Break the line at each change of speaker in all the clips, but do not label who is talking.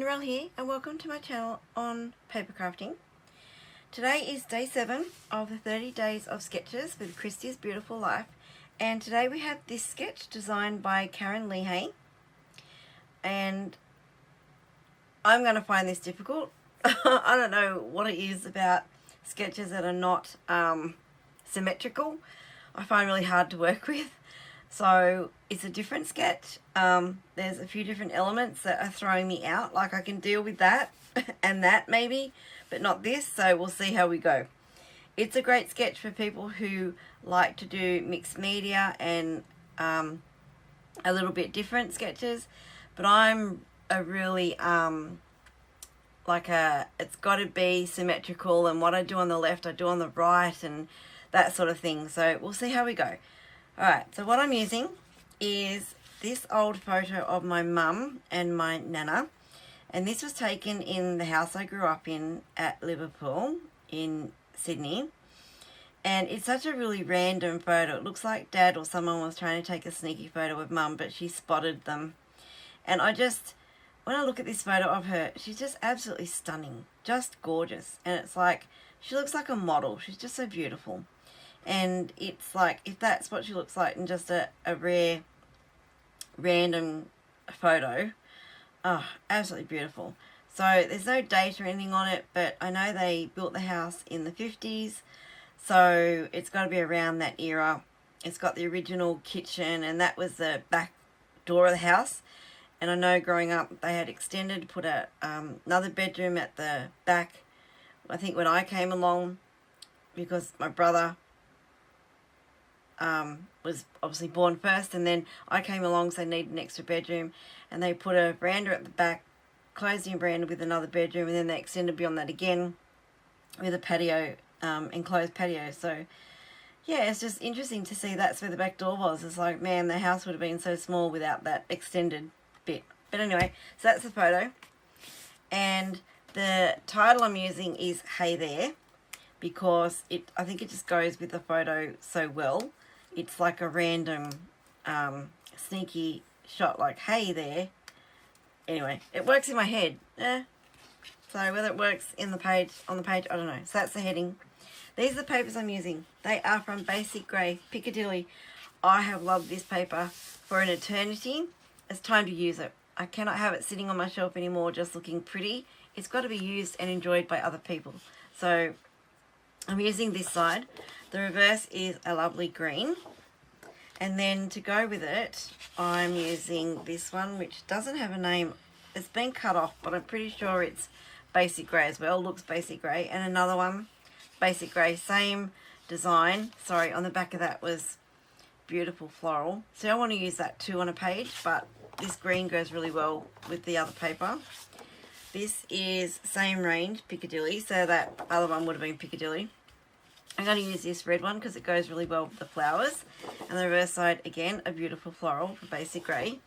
Narelle here and welcome to my channel on paper crafting. Today is day 7 of the 30 days of sketches with Christy's Beautiful Life, and today we have this sketch designed by Karen Leahay, and I'm going to find this difficult. I don't know what it is about sketches that are not symmetrical. I find really hard to work with. So it's a different sketch. There's a few different elements that are throwing me out. Like I can deal with that and that maybe, but not this. So we'll see how we go. It's a great sketch for people who like to do mixed media and a little bit different sketches. But I'm a really it's got to be symmetrical, and what I do on the left I do on the right and that sort of thing. So we'll see how we go. Alright, so what I'm using is this old photo of my mum and my nana, and this was taken in the house I grew up in at Liverpool in Sydney, and it's such a really random photo. It looks like Dad or someone was trying to take a sneaky photo of Mum, but she spotted them, and when I look at this photo of her, she's just absolutely stunning, just gorgeous, and it's like she looks like a model. She's just so beautiful. And it's like, if that's what she looks like in just a rare, random photo, oh, absolutely beautiful. So there's no date or anything on it, but I know they built the house in the 50s, so it's got to be around that era. It's got the original kitchen, and that was the back door of the house. And I know growing up they had extended, put another bedroom at the back, I think when I came along, because my brother was obviously born first, and then I came along, so they needed an extra bedroom, and they put a veranda at the back, closed in veranda with another bedroom, and then they extended beyond that again with a patio, enclosed patio. So yeah, it's just interesting to see that's where the back door was. It's like, man, the house would have been so small without that extended bit. But anyway, so that's the photo, and the title I'm using is Hey There, because I think it just goes with the photo so well. It's like a random sneaky shot, like hey there. Anyway, it works in my head. So whether it works on the page, I don't know. So that's the heading. These are the papers I'm using. They are from Basic Grey, Piccadilly. I have loved this paper for an eternity. It's time to use it. I cannot have it sitting on my shelf anymore just looking pretty. It's got to be used and enjoyed by other people. So I'm using this side. The reverse is a lovely green. And then to go with it, I'm using this one, which doesn't have a name. It's been cut off, but I'm pretty sure it's Basic Grey as well. Looks Basic Grey. And another one, Basic Grey, same design. Sorry, on the back of that was beautiful floral. So I want to use that too on a page, but this green goes really well with the other paper. This is same range, Piccadilly, so that other one would have been Piccadilly. I'm going to use this red one because it goes really well with the flowers. And the reverse side, again, a beautiful floral for Basic Grey.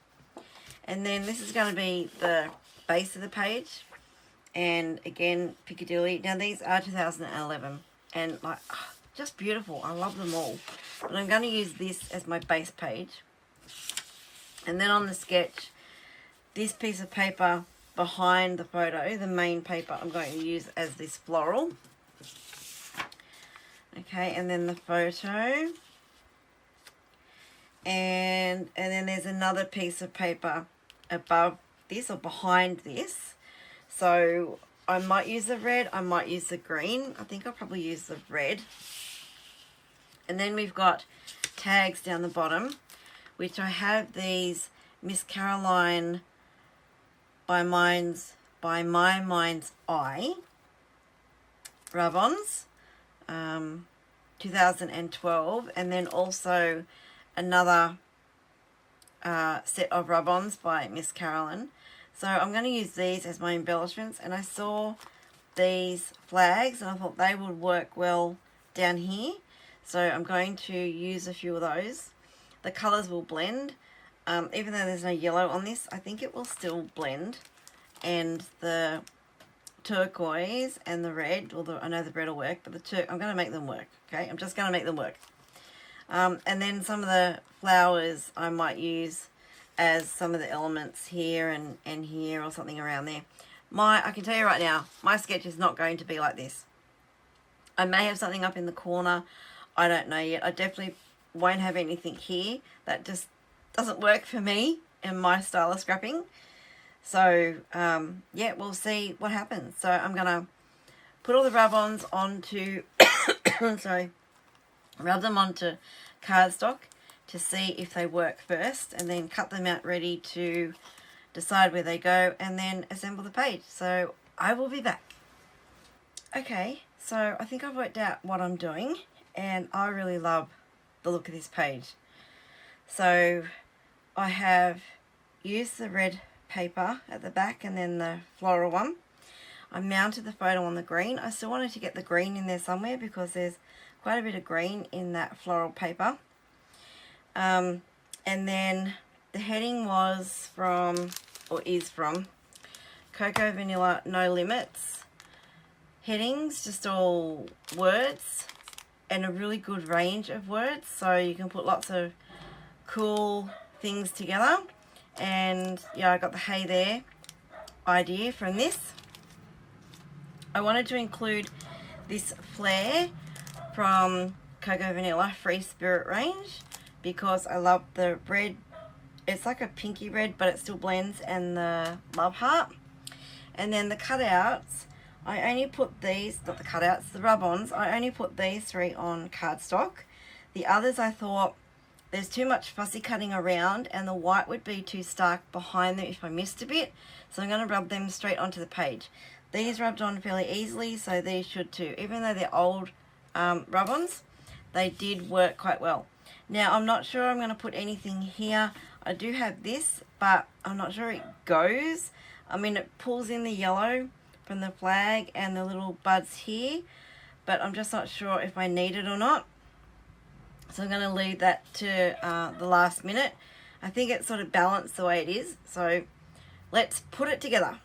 And then this is going to be the base of the page. And again, Piccadilly. Now these are 2011. And like, just beautiful. I love them all. But I'm going to use this as my base page. And then on the sketch, this piece of paper behind the photo, the main paper, I'm going to use as this floral. Okay, and then the photo, and then there's another piece of paper above this or behind this. So I might use the red, I might use the green. I think I'll probably use the red. And then we've got tags down the bottom, which I have these Miss Caroline by My Mind's Eye rub-ons. 2012, and then also another set of rub-ons by Miss Caroline. So I'm going to use these as my embellishments, and I saw these flags and I thought they would work well down here, so I'm going to use a few of those. The colours will blend, even though there's no yellow on this, I think it will still blend, and the turquoise and the red, although I know the red will work, but I'm going to make them work, okay? I'm just going to make them work. And then some of the flowers I might use as some of the elements here and here or something around there. I can tell you right now, my sketch is not going to be like this. I may have something up in the corner. I don't know yet. I definitely won't have anything here. That just doesn't work for me and my style of scrapping. So, yeah, we'll see what happens. So I'm going to put all the rub-ons onto, sorry, rub them onto cardstock to see if they work first, and then cut them out ready to decide where they go, and then assemble the page. So I will be back. Okay, so I think I've worked out what I'm doing, and I really love the look of this page. So I have used the red paper at the back and then the floral one. I mounted the photo on the green. I still wanted to get the green in there somewhere because there's quite a bit of green in that floral paper. And then the heading was from, or is from, Cocoa Vanilla No Limits. Headings, just all words, and a really good range of words, so you can put lots of cool things together. And yeah, I got the hey there idea from this. I wanted to include this flare from Cocoa Vanilla Free Spirit range because I love the red. It's like a pinky red, but it still blends, and the love heart. And then the cutouts, I only put these, not the cutouts, the rub-ons, I only put these 3 on cardstock. The others I thought there's too much fussy cutting around and the white would be too stark behind them if I missed a bit. So I'm going to rub them straight onto the page. These rubbed on fairly easily, so these should too. Even though they're old rub-ons, they did work quite well. Now I'm not sure I'm going to put anything here. I do have this, but I'm not sure it goes. I mean, it pulls in the yellow from the flag and the little buds here, but I'm just not sure if I need it or not. So I'm going to leave that to the last minute. I think it's sort of balanced the way it is. So let's put it together.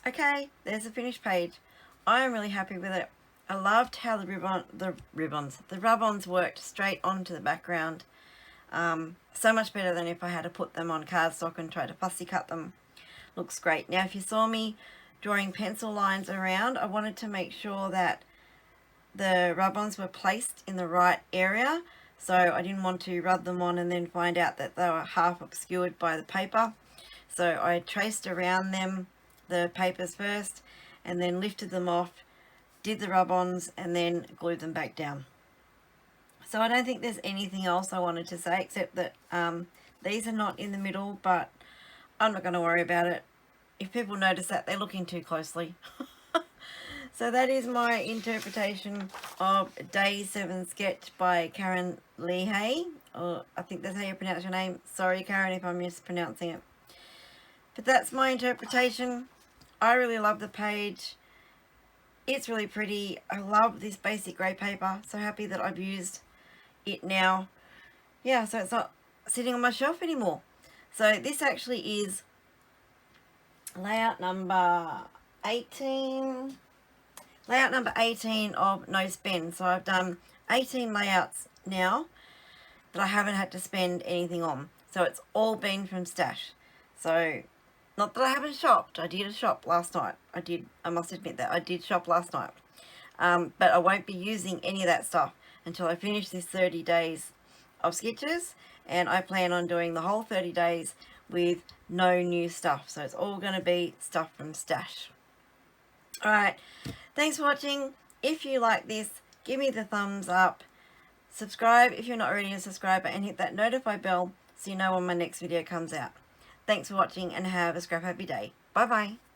Okay, there's the finished page. I am really happy with it. I loved how the rub-ons worked straight onto the background. So much better than if I had to put them on cardstock and try to fussy cut them. Looks great. Now if you saw me drawing pencil lines around, I wanted to make sure that the rub-ons were placed in the right area, so I didn't want to rub them on and then find out that they were half obscured by the paper. So I traced around them the papers first and then lifted them off, did the rub-ons, and then glued them back down. So I don't think there's anything else I wanted to say except that these are not in the middle, but I'm not going to worry about it. If people notice that, they're looking too closely. So that is my interpretation of Day 7 sketch by Karen Leahy. Or I think that's how you pronounce your name. Sorry, Karen, if I'm mispronouncing it. But that's my interpretation. I really love the page. It's really pretty. I love this basic grey paper. So happy that I've used it now. Yeah, so it's not sitting on my shelf anymore. So this actually is layout number 18. Layout number 18 of No Spend. So I've done 18 layouts now that I haven't had to spend anything on. So it's all been from stash. So not that I haven't shopped. I did a shop last night. I must admit that I did shop last night. But I won't be using any of that stuff until I finish this 30 days of sketches. And I plan on doing the whole 30 days with no new stuff. So it's all going to be stuff from stash. Alright, thanks for watching. If you like this, give me the thumbs up. Subscribe if you're not already a subscriber, and hit that notify bell so you know when my next video comes out. Thanks for watching and have a scrap happy day. Bye bye.